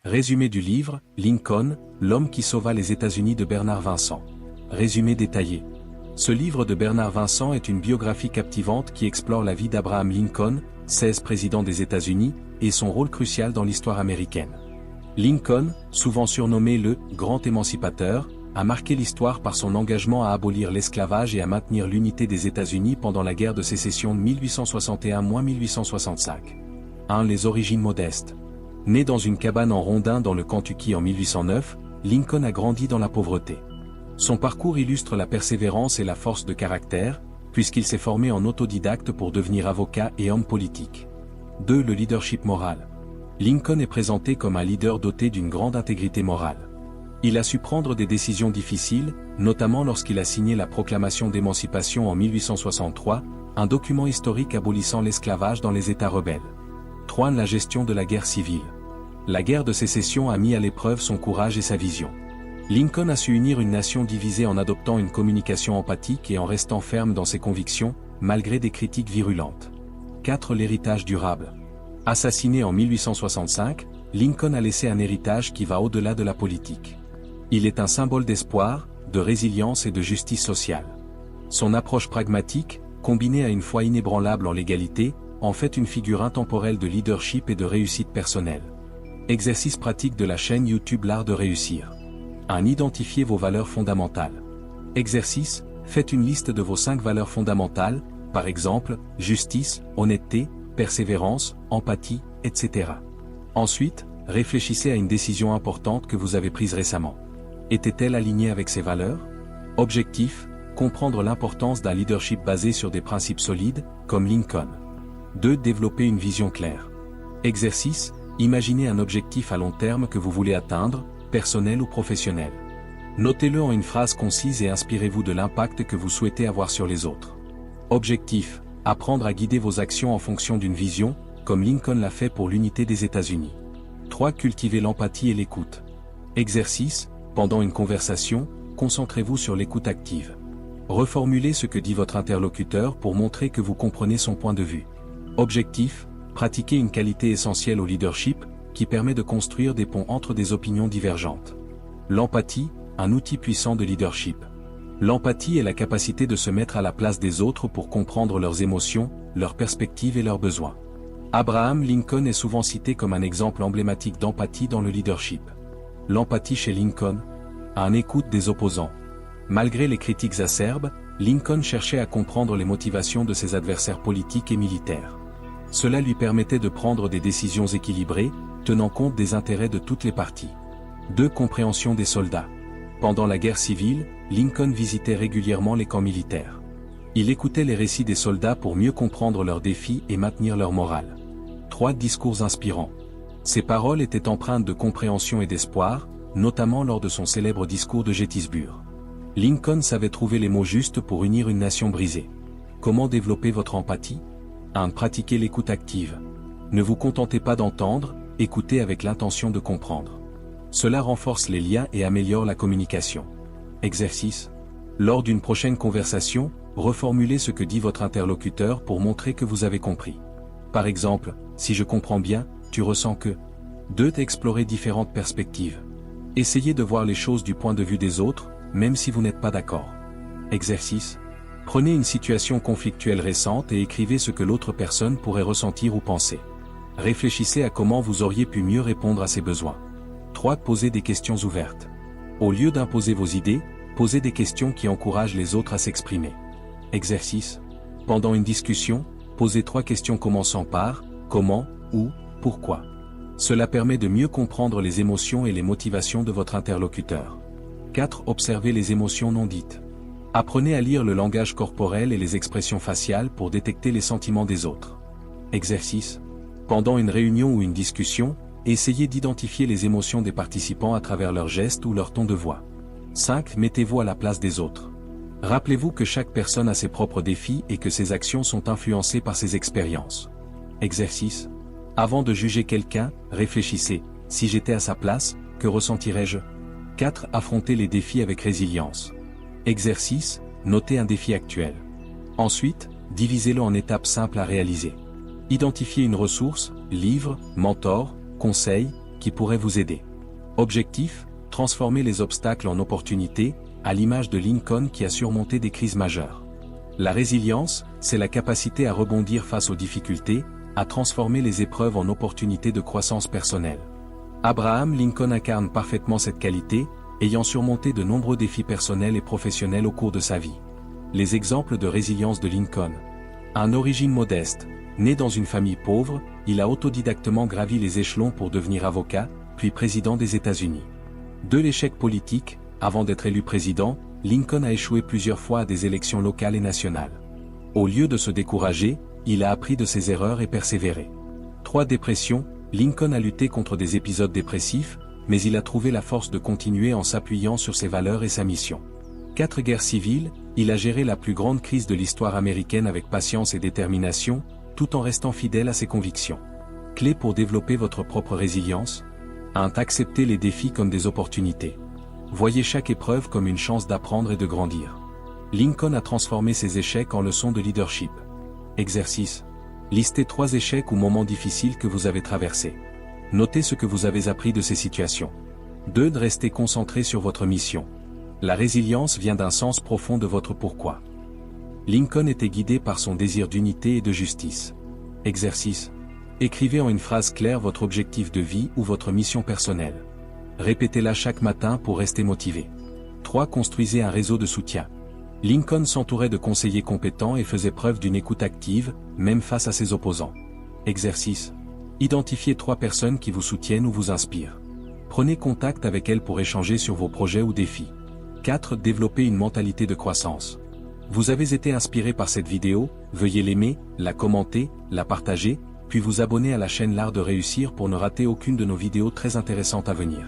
Résumé du livre, Lincoln, l'homme qui sauva les États-Unis de Bernard Vincent. Résumé détaillé. Ce livre de Bernard Vincent est une biographie captivante qui explore la vie d'Abraham Lincoln, 16 président des États-Unis, et son rôle crucial dans l'histoire américaine. Lincoln, souvent surnommé le « grand émancipateur », a marqué l'histoire par son engagement à abolir l'esclavage et à maintenir l'unité des États-Unis pendant la guerre de sécession de 1861-1865. 1. Les origines modestes. Né dans une cabane en rondins dans le Kentucky en 1809, Lincoln a grandi dans la pauvreté. Son parcours illustre la persévérance et la force de caractère, puisqu'il s'est formé en autodidacte pour devenir avocat et homme politique. 2. Le leadership moral. Lincoln est présenté comme un leader doté d'une grande intégrité morale. Il a su prendre des décisions difficiles, notamment lorsqu'il a signé la proclamation d'émancipation en 1863, un document historique abolissant l'esclavage dans les États rebelles. 3. La gestion de la guerre civile. La guerre de sécession a mis à l'épreuve son courage et sa vision. Lincoln a su unir une nation divisée en adoptant une communication empathique et en restant ferme dans ses convictions, malgré des critiques virulentes. 4. L'héritage durable. Assassiné en 1865, Lincoln a laissé un héritage qui va au-delà de la politique. Il est un symbole d'espoir, de résilience et de justice sociale. Son approche pragmatique, combinée à une foi inébranlable en l'égalité, en fait une figure intemporelle de leadership et de réussite personnelle. Exercice pratique de la chaîne YouTube L'Art de réussir. 1. Identifiez vos valeurs fondamentales. Exercice, faites une liste de vos 5 valeurs fondamentales, par exemple, justice, honnêteté, persévérance, empathie, etc. Ensuite, réfléchissez à une décision importante que vous avez prise récemment. Était-elle alignée avec ces valeurs? Objectif, comprendre l'importance d'un leadership basé sur des principes solides, comme Lincoln. 2. Développer une vision claire. Exercice, imaginez un objectif à long terme que vous voulez atteindre, personnel ou professionnel. Notez-le en une phrase concise et inspirez-vous de l'impact que vous souhaitez avoir sur les autres. Objectif, apprendre à guider vos actions en fonction d'une vision, comme Lincoln l'a fait pour l'unité des États-Unis. 3. Cultiver l'empathie et l'écoute. Exercice, pendant une conversation, concentrez-vous sur l'écoute active. Reformulez ce que dit votre interlocuteur pour montrer que vous comprenez son point de vue. Objectif, pratiquer une qualité essentielle au leadership, qui permet de construire des ponts entre des opinions divergentes. L'empathie, un outil puissant de leadership. L'empathie est la capacité de se mettre à la place des autres pour comprendre leurs émotions, leurs perspectives et leurs besoins. Abraham Lincoln est souvent cité comme un exemple emblématique d'empathie dans le leadership. L'empathie chez Lincoln, un écoute des opposants. Malgré les critiques acerbes, Lincoln cherchait à comprendre les motivations de ses adversaires politiques et militaires. Cela lui permettait de prendre des décisions équilibrées, tenant compte des intérêts de toutes les parties. 2. Compréhension des soldats. Pendant la guerre civile, Lincoln visitait régulièrement les camps militaires. Il écoutait les récits des soldats pour mieux comprendre leurs défis et maintenir leur morale. 3. Discours inspirants. Ses paroles étaient empreintes de compréhension et d'espoir, notamment lors de son célèbre discours de Gettysburg. Lincoln savait trouver les mots justes pour unir une nation brisée. Comment développer votre empathie? 1. Pratiquez l'écoute active. Ne vous contentez pas d'entendre, écoutez avec l'intention de comprendre. Cela renforce les liens et améliore la communication. Exercice. Lors d'une prochaine conversation, reformulez ce que dit votre interlocuteur pour montrer que vous avez compris. Par exemple, si je comprends bien, tu ressens que. 2. Explorer différentes perspectives. Essayez de voir les choses du point de vue des autres, même si vous n'êtes pas d'accord. Exercice. Prenez une situation conflictuelle récente et écrivez ce que l'autre personne pourrait ressentir ou penser. Réfléchissez à comment vous auriez pu mieux répondre à ses besoins. 3. Posez des questions ouvertes. Au lieu d'imposer vos idées, posez des questions qui encouragent les autres à s'exprimer. Exercice. Pendant une discussion, posez 3 questions commençant par « Comment » ou « Pourquoi ». Cela permet de mieux comprendre les émotions et les motivations de votre interlocuteur. 4. Observez les émotions non dites. Apprenez à lire le langage corporel et les expressions faciales pour détecter les sentiments des autres. Exercice. Pendant une réunion ou une discussion, essayez d'identifier les émotions des participants à travers leurs gestes ou leur ton de voix. 5. Mettez-vous à la place des autres. Rappelez-vous que chaque personne a ses propres défis et que ses actions sont influencées par ses expériences. Exercice. Avant de juger quelqu'un, réfléchissez, si j'étais à sa place, que ressentirais-je? 4. Affrontez les défis avec résilience. Exercice, notez un défi actuel. Ensuite, divisez-le en étapes simples à réaliser. Identifiez une ressource, livre, mentor, conseil, qui pourrait vous aider. Objectif, transformer les obstacles en opportunités, à l'image de Lincoln qui a surmonté des crises majeures. La résilience, c'est la capacité à rebondir face aux difficultés, à transformer les épreuves en opportunités de croissance personnelle. Abraham Lincoln incarne parfaitement cette qualité, ayant surmonté de nombreux défis personnels et professionnels au cours de sa vie. Les exemples de résilience de Lincoln. À origine modeste, né dans une famille pauvre, il a autodidactement gravi les échelons pour devenir avocat, puis président des États-Unis. De l'échec politique, avant d'être élu président, Lincoln a échoué plusieurs fois à des élections locales et nationales. Au lieu de se décourager, il a appris de ses erreurs et persévéré. 3 dépressions, Lincoln a lutté contre des épisodes dépressifs, mais il a trouvé la force de continuer en s'appuyant sur ses valeurs et sa mission. 4 guerres civiles, il a géré la plus grande crise de l'histoire américaine avec patience et détermination, tout en restant fidèle à ses convictions. Clé pour développer votre propre résilience ? 1. Accepter les défis comme des opportunités. Voyez chaque épreuve comme une chance d'apprendre et de grandir. Lincoln a transformé ses échecs en leçons de leadership. Exercice. Listez 3 échecs ou moments difficiles que vous avez traversés. Notez ce que vous avez appris de ces situations. 2. Restez concentré sur votre mission. La résilience vient d'un sens profond de votre pourquoi. Lincoln était guidé par son désir d'unité et de justice. Exercice. Écrivez en une phrase claire votre objectif de vie ou votre mission personnelle. Répétez-la chaque matin pour rester motivé. 3. Construisez un réseau de soutien. Lincoln s'entourait de conseillers compétents et faisait preuve d'une écoute active, même face à ses opposants. Exercice. Identifiez 3 personnes qui vous soutiennent ou vous inspirent. Prenez contact avec elles pour échanger sur vos projets ou défis. 4. Développez une mentalité de croissance. Vous avez été inspiré par cette vidéo, veuillez l'aimer, la commenter, la partager, puis vous abonner à la chaîne L'Art de Réussir pour ne rater aucune de nos vidéos très intéressantes à venir.